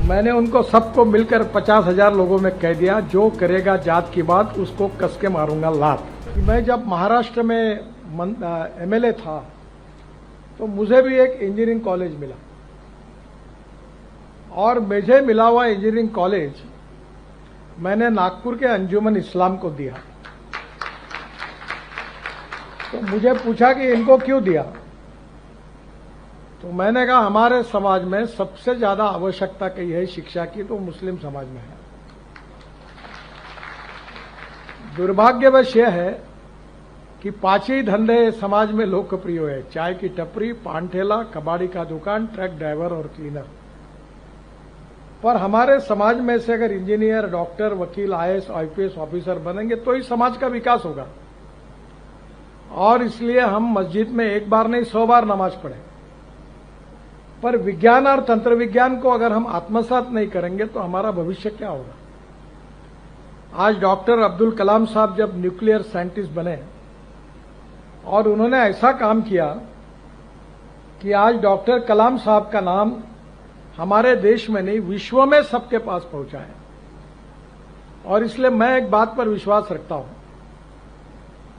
मैंने उनको सबको मिलकर 50,000 लोगों में कह दिया, जो करेगा जात की बात उसको कस के मारूंगा लात। मैं जब महाराष्ट्र में एमएलए था तो मुझे भी एक इंजीनियरिंग कॉलेज मिला और मुझे मिला हुआ इंजीनियरिंग कॉलेज मैंने नागपुर के अंजुमन इस्लाम को दिया। तो मुझे पूछा कि इनको क्यों दिया, तो मैंने कहा हमारे समाज में सबसे ज्यादा आवश्यकता कही है शिक्षा की तो मुस्लिम समाज में है। दुर्भाग्यवश यह है कि 5 ही धंधे समाज में लोकप्रिय है, चाय की टपरी, पान ठेला, कबाड़ी का दुकान, ट्रक ड्राइवर और क्लीनर। पर हमारे समाज में से अगर इंजीनियर, डॉक्टर, वकील, आईएएस, आईपीएस ऑफिसर बनेंगे तो ही समाज का विकास होगा। और इसलिए हम मस्जिद में एक बार नहीं 100 बार नमाज पढ़ें, पर विज्ञान और तंत्र विज्ञान को अगर हम आत्मसात नहीं करेंगे तो हमारा भविष्य क्या होगा। आज डॉक्टर अब्दुल कलाम साहब जब न्यूक्लियर साइंटिस्ट बने और उन्होंने ऐसा काम किया कि आज डॉक्टर कलाम साहब का नाम हमारे देश में नहीं विश्व में सबके पास पहुंचा है। और इसलिए मैं एक बात पर विश्वास रखता हूं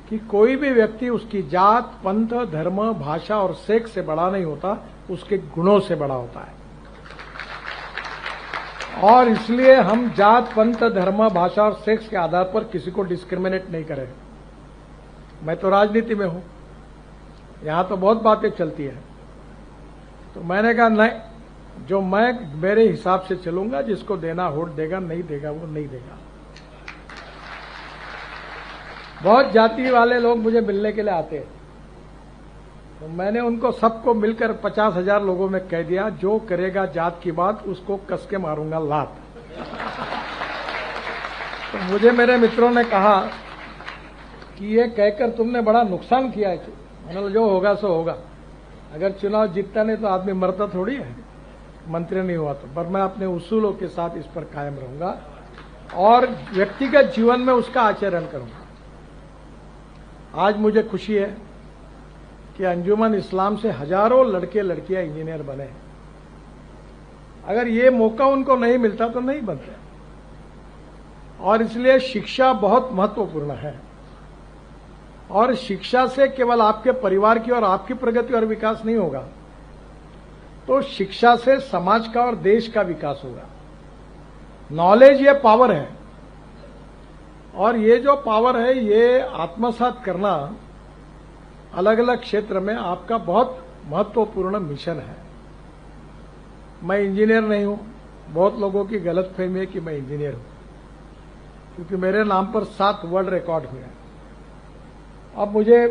कि कोई भी व्यक्ति उसकी जात, पंथ, धर्म, भाषा और सेक्स से बड़ा नहीं होता, उसके गुणों से बड़ा होता है। और इसलिए हम जात, पंथ, धर्म, भाषा और सेक्स के आधार पर किसी को डिस्क्रिमिनेट नहीं करें। मैं तो राजनीति में हूं, यहां तो बहुत बातें चलती है। तो मैंने कहा नहीं, जो मैं मेरे हिसाब से चलूंगा, जिसको देना वोट देगा, नहीं देगा वो नहीं देगा। बहुत जाति वाले लोग मुझे मिलने के लिए आते हैं, तो मैंने उनको सबको मिलकर 50,000 लोगों में कह दिया, जो करेगा जात की बात उसको कस के मारूंगा लात। तो मुझे मेरे मित्रों ने कहा कि ये कहकर तुमने बड़ा नुकसान किया है। मैंने जो होगा सो होगा, अगर चुनाव जीतता नहीं तो आदमी मरता थोड़ी है, मंत्री नहीं हुआ तो। पर मैं अपने उसूलों के साथ इस पर कायम रहूंगा और व्यक्तिगत जीवन में उसका आचरण करूंगा। आज मुझे खुशी है कि अंजुमन इस्लाम से हजारों लड़के लड़कियां इंजीनियर बने। अगर ये मौका उनको नहीं मिलता तो नहीं बनते। और इसलिए शिक्षा बहुत महत्वपूर्ण है और शिक्षा से केवल आपके परिवार की और आपकी प्रगति और विकास नहीं होगा, तो शिक्षा से समाज का और देश का विकास होगा। नॉलेज ये पावर है और ये जो पावर है ये आत्मसात करना अलग अलग क्षेत्र में आपका बहुत महत्वपूर्ण मिशन है। मैं इंजीनियर नहीं हूं, बहुत लोगों की गलतफहमी है कि मैं इंजीनियर हूं, क्योंकि मेरे नाम पर 7 वर्ल्ड रिकॉर्ड हुए हैं। अब मुझे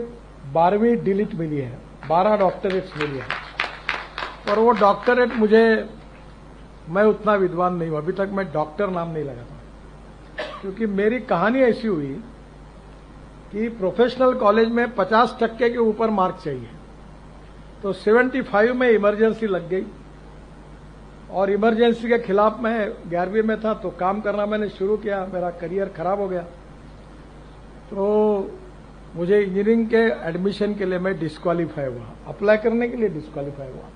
12वीं डिलीट मिली है, 12 डॉक्टरेट्स मिली है। और वो डॉक्टरेट मैं उतना विद्वान नहीं हूं, अभी तक मैं डॉक्टर नाम नहीं लगाता, क्योंकि मेरी कहानी ऐसी हुई कि प्रोफेशनल कॉलेज में 50% के ऊपर मार्क चाहिए, तो 75 में इमरजेंसी लग गई और इमरजेंसी के खिलाफ मैं 11वीं में था तो काम करना मैंने शुरू किया। मेरा करियर खराब हो गया, तो मुझे इंजीनियरिंग के एडमिशन के लिए मैं डिस्क्वालीफाई हुआ, अप्लाई करने के लिए डिस्क्वालीफाई हुआ।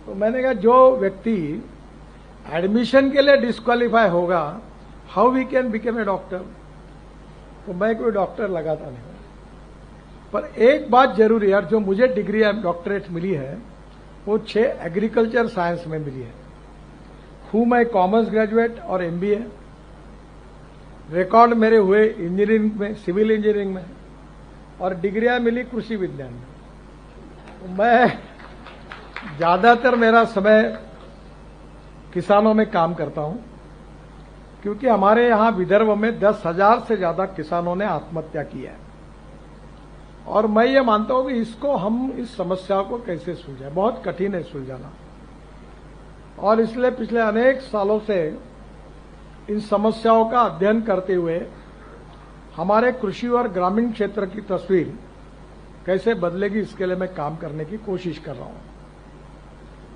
तो मैंने कहा जो व्यक्ति एडमिशन के लिए डिस्क्वालीफाई होगा, how we can become a doctor. तो मैं कोई डॉक्टर लगाता नहीं। पर एक बात जरूर है यार, जो मुझे डिग्री डॉक्टरेट मिली है वो 6 एग्रीकल्चर साइंस में मिली है। हूं मैं कॉमर्स ग्रेजुएट और एमबीए। रिकॉर्ड मेरे हुए इंजीनियरिंग में, सिविल इंजीनियरिंग में, और डिग्रियां मिली कृषि विज्ञान में। तो मैं ज्यादातर मेरा समय किसानों में काम करता हूं, क्योंकि हमारे यहां विदर्भ में 10,000 से ज्यादा किसानों ने आत्महत्या की है। और मैं ये मानता हूं कि इसको हम इस समस्या को कैसे सुलझाएं, बहुत कठिन है सुलझाना। और इसलिए पिछले अनेक सालों से इन समस्याओं का अध्ययन करते हुए हमारे कृषि और ग्रामीण क्षेत्र की तस्वीर कैसे बदलेगी, इसके लिए मैं काम करने की कोशिश कर रहा हूं।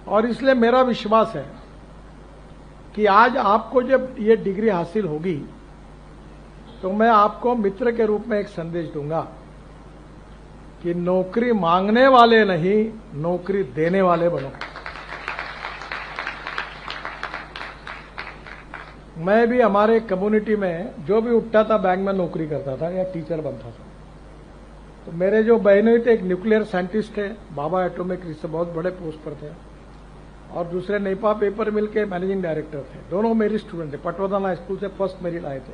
और इसलिए मेरा विश्वास है कि आज आपको जब ये डिग्री हासिल होगी तो मैं आपको मित्र के रूप में एक संदेश दूंगा कि नौकरी मांगने वाले नहीं, नौकरी देने वाले बनो। मैं भी हमारे कम्युनिटी में जो भी उठता था बैंक में नौकरी करता था या टीचर बनता था। तो मेरे जो बहनों थे, एक न्यूक्लियर साइंटिस्ट थे, बाबा एटॉमिक रिसर्च बहुत बड़े पोस्ट पर थे, और दूसरे नेपा पेपर मिल के मैनेजिंग डायरेक्टर थे। दोनों मेरी स्टूडेंट थे, पटवर्धन स्कूल से फर्स्ट मेरिट आए थे।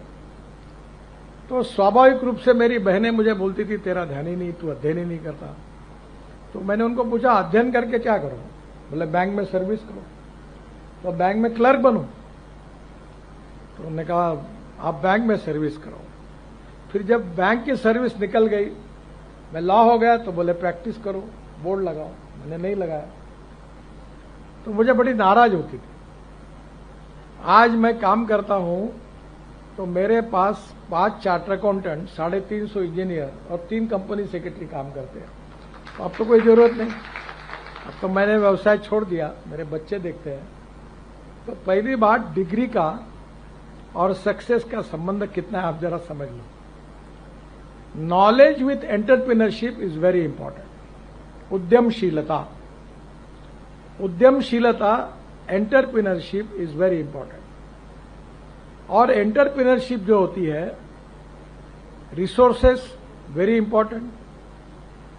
तो स्वाभाविक रूप से मेरी बहनें मुझे बोलती थी तेरा ध्यान ही नहीं, तू अध्ययन ही नहीं करता। तो मैंने उनको पूछा अध्ययन करके क्या करो? बोले बैंक में सर्विस करो। तो बैंक में क्लर्क बनो। तो उन्होंने कहा आप बैंक में सर्विस करो। फिर जब बैंक की सर्विस निकल गई, मैं लॉ हो गया, तो बोले प्रैक्टिस करो, बोर्ड लगाओ। मैंने नहीं लगाया, तो मुझे बड़ी नाराज होती थी। आज मैं काम करता हूं तो मेरे पास 5 चार्टर अकाउंटेंट, 350 इंजीनियर और 3 कंपनी सेक्रेटरी काम करते हैं। तो अब तो कोई जरूरत नहीं, अब तो मैंने व्यवसाय छोड़ दिया, मेरे बच्चे देखते हैं। तो पहली बात डिग्री का और सक्सेस का संबंध कितना है आप जरा समझ लो। Knowledge with entrepreneurship is very important. उद्यमशीलता एंटरप्रेन्योरशिप इज वेरी इंपॉर्टेंट। और एंटरप्रेन्योरशिप जो होती है, resources very important,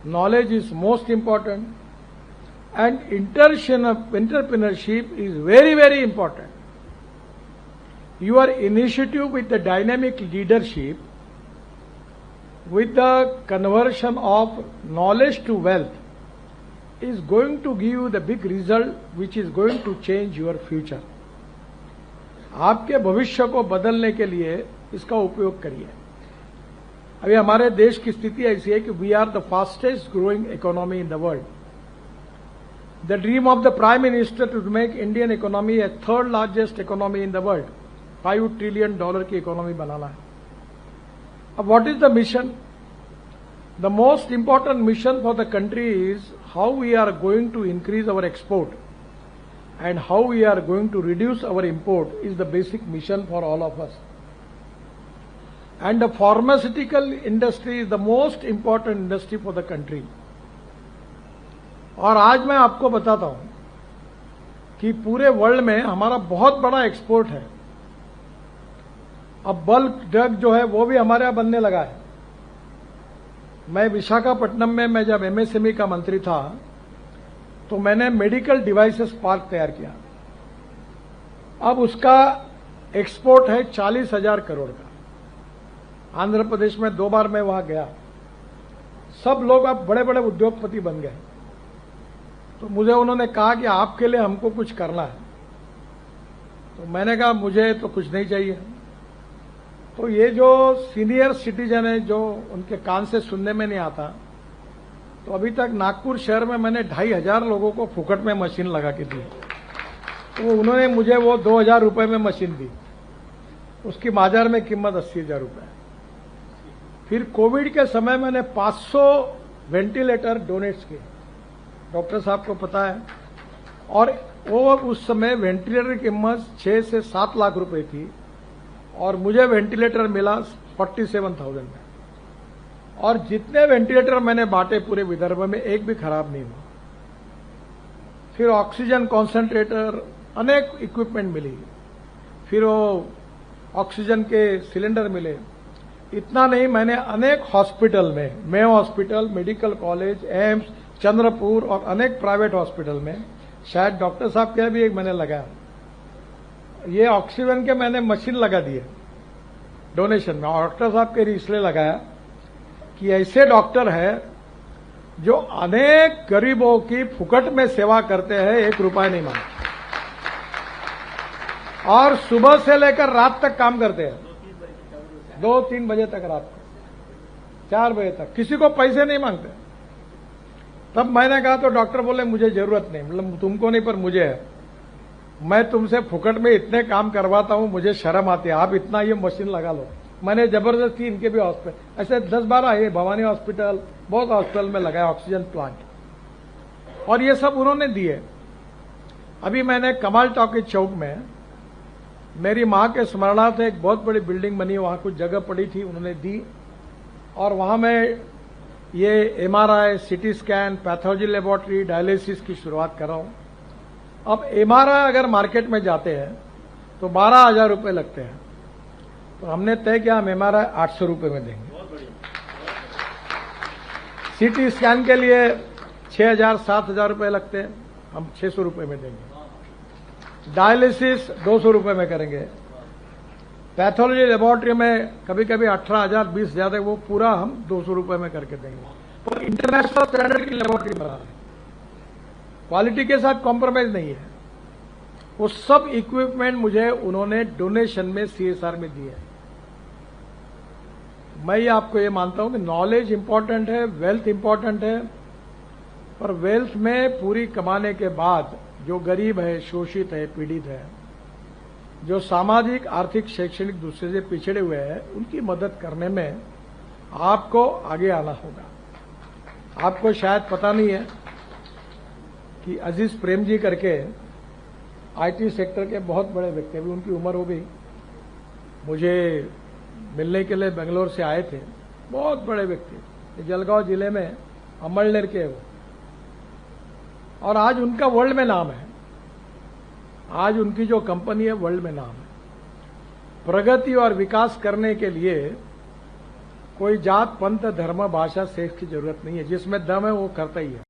knowledge is most important, and entrepreneurship is very very important. Your initiative with the dynamic leadership, with the conversion of knowledge to wealth, is going to give you the big result which is going to change your future. आपके भविष्य को बदलने के लिए इसका उपयोग करिए. अभी हमारे देश की स्थिति ऐसी है कि we are the fastest growing economy in the world. The dream of the prime minister to make Indian economy a third largest economy in the world. $5 trillion की इकोनॉमी बनाना है. अब what is the mission? The most important mission for the country is how we are going to increase our export and how we are going to reduce our import is the basic mission for all of us. And the pharmaceutical industry is the most important industry for the country. और आज मैं आपको बताता हूं कि पूरे world में हमारा बहुत बड़ा एक्सपोर्ट है. अब बल्क ड्रग जो है वो भी हमारे यहां बनने लगा है. मैं विशाखापट्टनम में मैं जब एमएसएमई का मंत्री था तो मैंने मेडिकल डिवाइसेस पार्क तैयार किया. अब उसका एक्सपोर्ट है 40,000 करोड़ का. आंध्र प्रदेश में 2 बार मैं वहां गया. सब लोग अब बड़े बड़े उद्योगपति बन गए. तो मुझे उन्होंने कहा कि आपके लिए हमको कुछ करना है. तो मैंने कहा मुझे तो कुछ नहीं चाहिए. तो ये जो सीनियर सिटीजन है जो उनके कान से सुनने में नहीं आता, तो अभी तक नागपुर शहर में मैंने 2,500 लोगों को फुकट में मशीन लगा के दी. तो उन्होंने मुझे वो 2,000 रुपए में मशीन दी. उसकी बाजार में कीमत 80,000 रुपए. फिर कोविड के समय मैंने 500 वेंटिलेटर डोनेट्स किए. डॉक्टर साहब को पता है. और वो उस समय वेंटिलेटर की कीमत 6 से 7 लाख रुपए थी और मुझे वेंटिलेटर मिला 47,000 में. और जितने वेंटिलेटर मैंने बांटे पूरे विदर्भ में एक भी खराब नहीं हुआ. फिर ऑक्सीजन कॉन्सेंट्रेटर, अनेक इक्विपमेंट मिली. फिर वो ऑक्सीजन के सिलेंडर मिले. इतना नहीं, मैंने अनेक हॉस्पिटल में, Mayo hospital, medical college, AIIMS, Chandrapur और अनेक प्राइवेट हॉस्पिटल में, शायद डॉक्टर साहब के भी एक मैंने लगाया. ये ऑक्सीजन के मैंने मशीन लगा दिए डोनेशन में. डॉक्टर साहब के इसलिए लगाया कि ऐसे डॉक्टर है जो अनेक गरीबों की फुकट में सेवा करते हैं, 1 रुपया नहीं मांगते. और सुबह से लेकर रात तक काम करते हैं. 2-3 बजे तक, रात को 4 बजे तक, किसी को पैसे नहीं मांगते. तब मैंने कहा तो डॉक्टर बोले मुझे जरूरत नहीं. मतलब तुमको नहीं पर मुझे है. मैं तुमसे फुकट में इतने काम करवाता हूं, मुझे शर्म आती है. आप इतना ये मशीन लगा लो. मैंने जबरदस्ती इनके भी हॉस्पिटल ऐसे 10-12 है, भवानी हॉस्पिटल, बहुत हॉस्पिटल में लगाया ऑक्सीजन प्लांट. और ये सब उन्होंने दिए. अभी मैंने कमाल टॉकीज चौक में मेरी मां के स्मरणार्थ एक बहुत बड़ी बिल्डिंग बनी, वहां कुछ जगह पड़ी थी, उन्होंने दी. और वहां मैं ये MRI, CT scan, pathology laboratory, dialysis की शुरुआत कर रहा हूं. अब एमआरआई अगर मार्केट में जाते हैं तो 12,000 रुपये लगते हैं। तो हमने तय किया हम MRI 800 रुपये में देंगे। CT स्कैन के लिए 6,000 7,000 रुपये लगते हैं, हम 600 रुपये में देंगे। डायलिसिस 200 रुपये में करेंगे। पैथोलॉजी लेबोरेटरी में कभी कभी 18,000 20,000 वो पूरा हम 200 रुपये में करके देंगे। और इंटरनेशनल स्टैंडर्ड की लेबोरेटरी बना रहे, क्वालिटी के साथ कॉम्प्रोमाइज नहीं है। वो सब इक्विपमेंट मुझे उन्होंने डोनेशन में CSR में दिए। मैं ये आपको ये मानता हूं कि नॉलेज इंपॉर्टेंट है, वेल्थ इंपॉर्टेंट है, पर वेल्थ में पूरी कमाने के बाद जो गरीब है, शोषित है, पीड़ित है, जो सामाजिक आर्थिक शैक्षणिक दूसरे से पिछड़े हुए हैं, उनकी मदद करने में आपको आगे आना होगा। आपको शायद पता नहीं है कि अजीज प्रेम जी करके IT सेक्टर के बहुत बड़े व्यक्ति, अभी उनकी उम्र हो गई, मुझे मिलने के लिए बेंगलोर से आए थे। बहुत बड़े व्यक्ति, जलगांव जिले में अमलनेर के वो, और आज उनका वर्ल्ड में नाम है। आज उनकी जो कंपनी है वर्ल्ड में नाम है। प्रगति और विकास करने के लिए कोई जात पंथ धर्म भाषा सेक्स की जरूरत नहीं है। जिसमें दम है वो करता ही है।